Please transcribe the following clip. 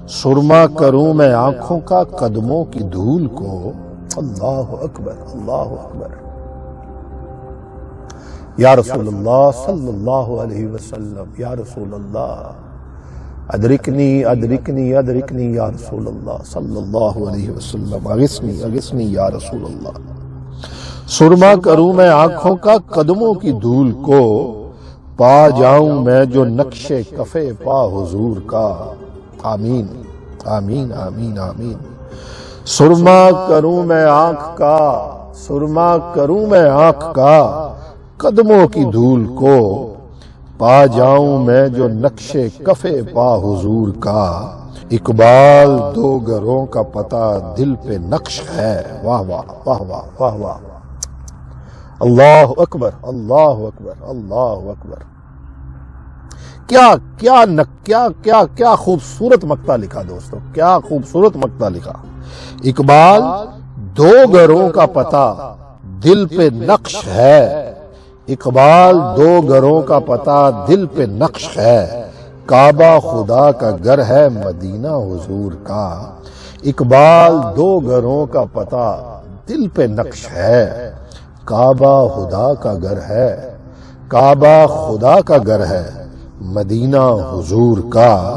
سرما کروں میں آنکھوں کا قدموں کی دھول کو۔ اللہ اکبر، اللہ اکبر۔ یا رسول اللہ صلی اللہ علیہ وسلم، یا رسول اللہ ادرکنی ادرکنی ادرکنی یا رسول اللہ صلی اللہ علیہ وسلم، اغثنی اغثنی یا رسول اللہ۔ سرما کروں میں آنکھوں کا قدموں کی دھول کو، پا جاؤں میں جو نقش کفے پا حضور کا۔ آمین آمین آمین آمین۔ سرما کروں میں آنکھ کا، سرما کروں میں آنکھ کا قدموں کی دھول کو، پا جاؤں میں جو نقش کفے پا حضور کا۔ اقبال دو گھروں کا پتہ دل پہ نقش ہے۔ واہ واہ واہ واہ واہ واہ، اللہ اکبر اللہ اکبر اللہ اکبر۔ کیا کیا کیا کیا کیا خوبصورت مقطع لکھا دوستو، کیا خوبصورت مقطع لکھا۔ اقبال دو گھروں کا پتہ دل پہ نقش ہے، اقبال دو گھروں کا پتہ دل پہ نقش ہے، کعبہ خدا کا گھر ہے مدینہ حضور کا۔ اقبال دو گھروں کا پتہ دل پہ نقش ہے، کعبہ خدا کا گھر ہے، کعبہ خدا کا گھر ہے مدینہ حضور کا۔